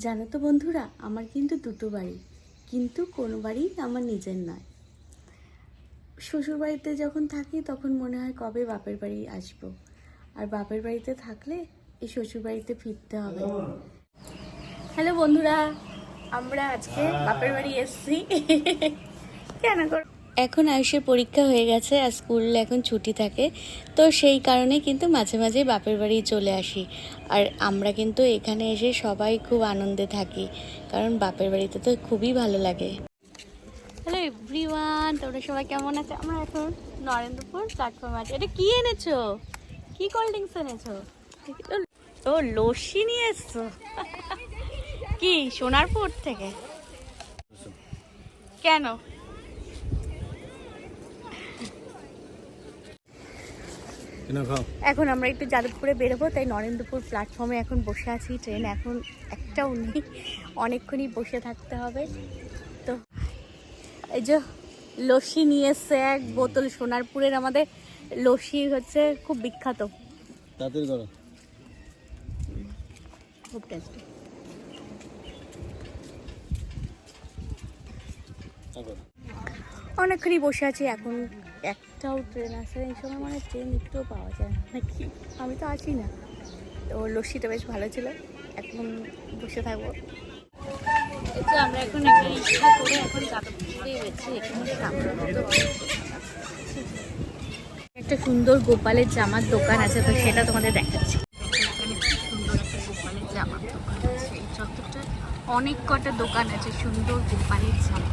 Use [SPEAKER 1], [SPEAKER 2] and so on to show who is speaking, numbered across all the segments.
[SPEAKER 1] জানো তো বন্ধুরা, আমার কিন্তু দুটো বাড়ি, কিন্তু কোনো বাড়ি আমার নিজের নয়। শ্বশুর বাড়িতে যখন থাকি তখন মনে হয় কবে বাপের বাড়ি আসবো, আর বাপের বাড়িতে থাকলে এই শ্বশুর বাড়িতে ফিরতে হবে। হ্যালো বন্ধুরা, আমরা আজকে বাপের বাড়ি এসেছি। কেন করো? এখন আয়ুষের পরীক্ষা হয়ে গেছে আর স্কুল এখন ছুটি থাকে, তো সেই কারণে কিন্তু মাঝে মাঝে বাপের বাড়ি চলে আসি। আর আমরা কিন্তু এখানে এসে সবাই খুব আনন্দে থাকি, কারণ বাপের বাড়িতে তো খুবই ভালো লাগে। হ্যালো এভরিওয়ান, তোমরা সবাই কেমন আছে? আমরা এখন নরেন্দ্রপুর প্ল্যাটফর্ম আছে। এটা কি এনেছো? কি কোল্ড ড্রিঙ্কস এনেছো? ও লস্যি নিয়ে এসছো? কি সোনারপুর থেকে? কেন? এখন আমরা একটু যাদবপুরে বেরোবো, তাই নরেন্দ্রপুর প্ল্যাটফর্মে এখন বসে আছি। ট্রেন এখন একটাও নেই, অনেকক্ষণই বসে থাকতে হবে। তো এই যে লস্যি নিয়ে এসছে এক বোতল। সোনারপুরের আমাদের লস্যি হচ্ছে খুব বিখ্যাত। খুব টেস্টি। অনেকক্ষণই বসে আছি, এখন একটাও ট্রেন আসে এই সময়, মানে ট্রেন একটুও পাওয়া যায় না নাকি, আমি তো আসি না। তো লস্যিটা বেশ ভালো ছিল, এখন বসে থাকবো। এই যে আমরা এখন একটা রিক্সা করে এখন যাদবপুরে গেছি। এখানে সামনে একটা সুন্দর গোপালের জামার দোকান আছে, তো সেটা তোমাদের দেখাচ্ছি। এখানে সুন্দর একটা গোপালের জামার দোকান আছে। এই চত্বরটা অনেক কটা দোকান আছে সুন্দর গোপালের জামা।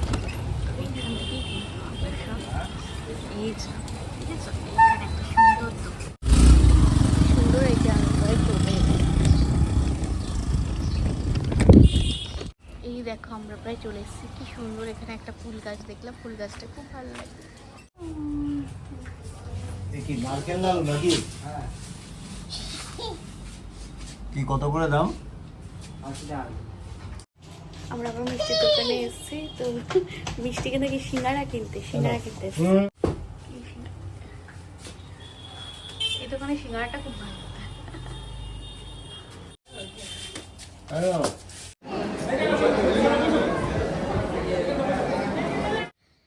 [SPEAKER 1] এইখান থেকেই কিন্তু আমরা সব এই যে ঠিক আছে, এখানে একটা সুন্দর দোকান, সুন্দর এই যে এই দেখো আমরা প্রায় চলে এসেছি। কি সুন্দর এখানে একটা ফুল গাছ দেখলাম, ফুল গাছটা খুব ভালো লাগে।
[SPEAKER 2] কি কত করে দাম?
[SPEAKER 1] আমরা আবার মিষ্টির দোকানে এসেছি, তো মিষ্টি কিনতে কি সিঙ্গারা কিনতে এসেছি। এই দোকানে সিঙ্গারাটা খুব ভালো।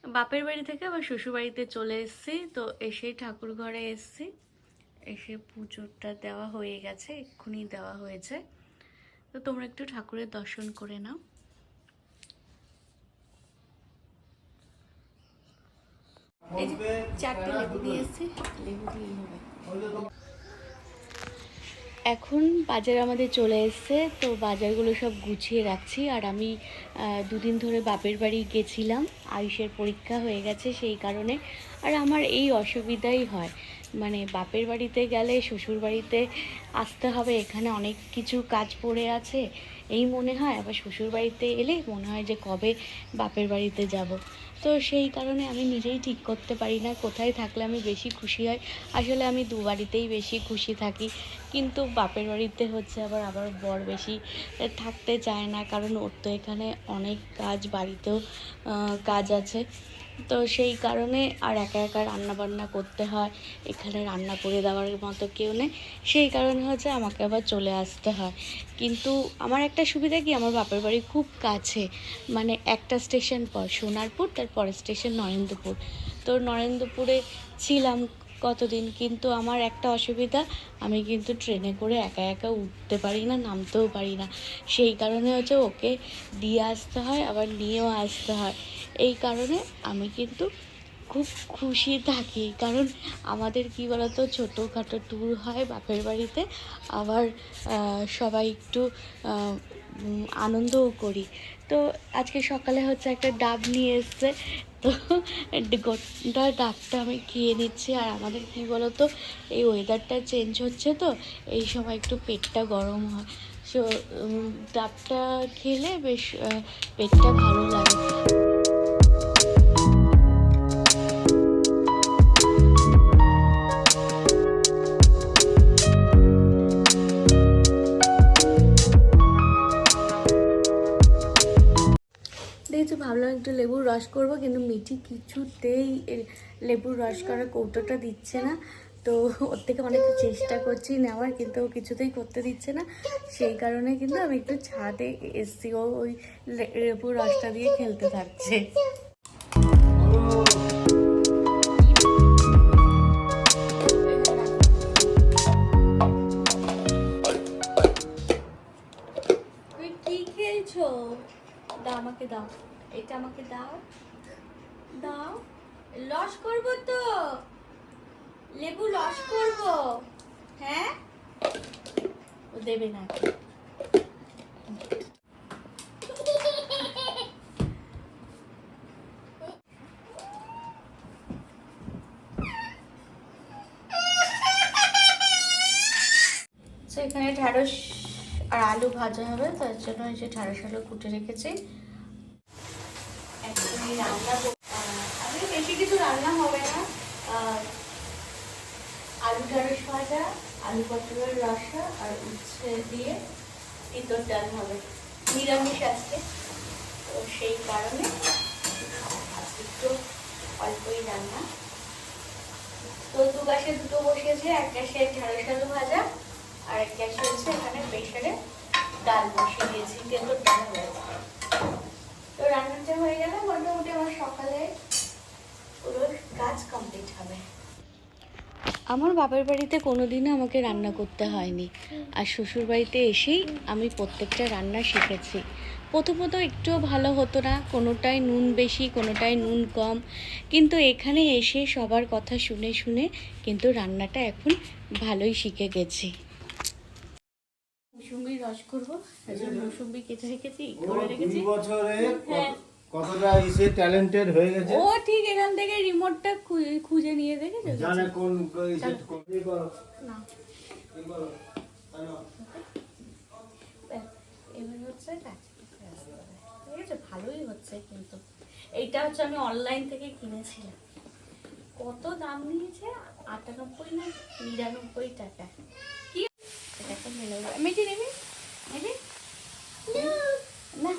[SPEAKER 1] বাপের বাড়ি থেকে আবার শ্বশুর বাড়িতে চলে এসেছি, তো এসে ঠাকুর ঘরে এসেছি। এসে পুজোটা দেওয়া হয়ে গেছে, এক্ষুনি দেওয়া হয়েছে। তো তোমরা একটু ঠাকুরের দর্শন করে নাও। এই যে 4টে লেবু নিয়ে এসেছি, লেবু দিয়েই হবে। এখন বাজার আমাদের চলে এসছে, তো বাজারগুলো সব গুছিয়ে রাখছি। আর আমি দুদিন ধরে বাপের বাড়ি গেছিলাম, আয়ুষের পরীক্ষা হয়ে গেছে সেই কারণে। আর আমার এই অসুবিধাই হয়, মানে বাপের বাড়িতে গেলে শ্বশুর বাড়িতে আসতে হবে, এখানে অনেক কিছু কাজ পড়ে আছে এই মনে হয়। আবার শ্বশুর বাড়িতে এলে মনে হয় যে কবে বাপের বাড়িতে যাব। তো সেই কারণে আমি নিজেই ঠিক করতে পারি না কোথায় থাকলে আমি বেশি খুশি হই। আসলে আমি দু বাড়িতেই বেশি খুশি থাকি, কিন্তু বাপের বাড়িতে হচ্ছে আবার বর বেশি থাকতে চায় না, কারণ ওর তো এখানে অনেক কাজ, বাড়িতেও কাজ আছে। তো সেই কারণে আর একা একা রান্নাবান্না করতে হয়, এখানে রান্না করে দেওয়ার মতো কেউ নেই। সেই কারণে হচ্ছে আমাকে আবার চলে আসতে হয়। কিন্তু আমার একটা সুবিধা কি, আমার বাপের বাড়ি খুব কাছে, মানে একটা স্টেশন পর সোনারপুর, তারপরের স্টেশন নরেন্দ্রপুর। তো নরেন্দ্রপুরে ছিলাম কতদিন, কিন্তু আমার একটা অসুবিধা, আমি কিন্তু ট্রেনে করে একা একা উঠতে পারি না, নামতেও পারি না। সেই কারণে হচ্ছে ওকে দিয়ে আসতে হয়, আবার নিয়েও আসতে হয়। এই কারণে আমি কিন্তু খুব খুশি থাকি, কারণ আমাদের কি বলতো, ছোটোখাটো ট্যুর হয় বাপের বাড়িতে, আবার সবাই একটু আনন্দও করি। তো আজকে সকালে হচ্ছে একটা ডাব নিয়ে এসছে, তো গোটা ডাবটা আমি খেয়ে নিচ্ছি। আর আমাদের কি বলতো, এই ওয়েদারটা চেঞ্জ হচ্ছে, তো এই সময় একটু পেটটা গরম হয়। সো ডাবটা খেলে বেশ পেটটা ভালো লাগে। দেখছি ভাবলাম একটু লেবুর রস করব, কিন্তু মিঠি কিছুতেই লেবুর রস করার কৌটোটা দিচ্ছে না। তো ওর থেকে অনেক চেষ্টা করছি নেওয়ার, কিন্তু ও কিছুতেই করতে দিচ্ছে না। সেই কারণে কিন্তু আমি একটু ছাদে এসছি, ও ওই লেবুর রসটা দিয়ে খেলতে থাকছে। তুই কি খেলছো? দাও আমাকে, দাও এটা আমাকে দাও, দাও। লস করবো তো, লেবু লস করবো। হ্যাঁ, ও দেবে না। তো এখানে ঢ্যাঁড়স আর আলু ভাজা হবে, তার জন্য এই যে ঢ্যাঁড়স আলু কুটে রেখেছি। একদমই রান্না আমি বেশি কিছু রান্না হবে না। আলু ঢ্যাঁড়স ভাজা, আলু পটলের রসা আর উচ্ছে দিয়ে ইঁদুর ডাল হবে। নিরামিষ আজকে, তো সেই কারণে আজকে একটু অল্পই রান্না। তো দু গ্যাসে দুটো বসিয়েছে, এক গ্যাসে ঢ্যাঁড়স আলু ভাজা আর এক গ্যাসে হচ্ছে এখানে প্রেসারে ডাল বসিয়ে দিয়েছি, ইঁদুর ডাল হয়েছে। তো রান্নাটা হয়ে গেলে মোটামুটি আমার সকালে পুরো কাজ কমপ্লিট হবে। আমার বাবার বাড়িতে কোনোদিনও আমাকে রান্না করতে হয়নি, আর শ্বশুর বাড়িতে এসেই আমি প্রত্যেকটা রান্না শিখেছি। প্রথমত একটুও ভালো হতো না, কোনোটায় নুন বেশি, কোনোটায় নুন কম, কিন্তু এখানে এসে সবার কথা শুনে শুনে কিন্তু রান্নাটা এখন ভালোই শিখে গেছি। মৌসুম্বির রস করবো, মৌসুম্বি কেটে রেখেছি, করে রেখেছি।
[SPEAKER 2] বছরে
[SPEAKER 1] হ্যাঁ,
[SPEAKER 2] কতটা ইসে ট্যালেন্টেড হয়ে গেছে।
[SPEAKER 1] ও ঠিক এখান থেকে রিমোটটা খুঁজে নিয়ে দেখেছো?
[SPEAKER 2] জানে কোন ইসে কি করো
[SPEAKER 1] না,
[SPEAKER 2] কি করো জানো।
[SPEAKER 1] এবার হচ্ছে কাজ করতে আসতে হবে। ঠিক আছে, ভালোই হচ্ছে। কিন্তু এইটা হচ্ছে আমি অনলাইন থেকে কিনেছিলাম। কত দাম নিয়েছে? 98 না 99 টাকা। কি এটাকে মেলে মেটে নেবে? নেবে না,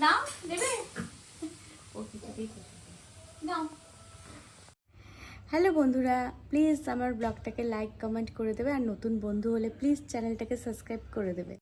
[SPEAKER 1] না নেবে ও কিছুতেই নাও। হ্যালো বন্ধুরা, প্লিজ আমার ব্লগটাকে লাইক কমেন্ট করে দেবে, আর নতুন বন্ধু হলে প্লিজ চ্যানেলটাকে সাবস্ক্রাইব করে দেবে।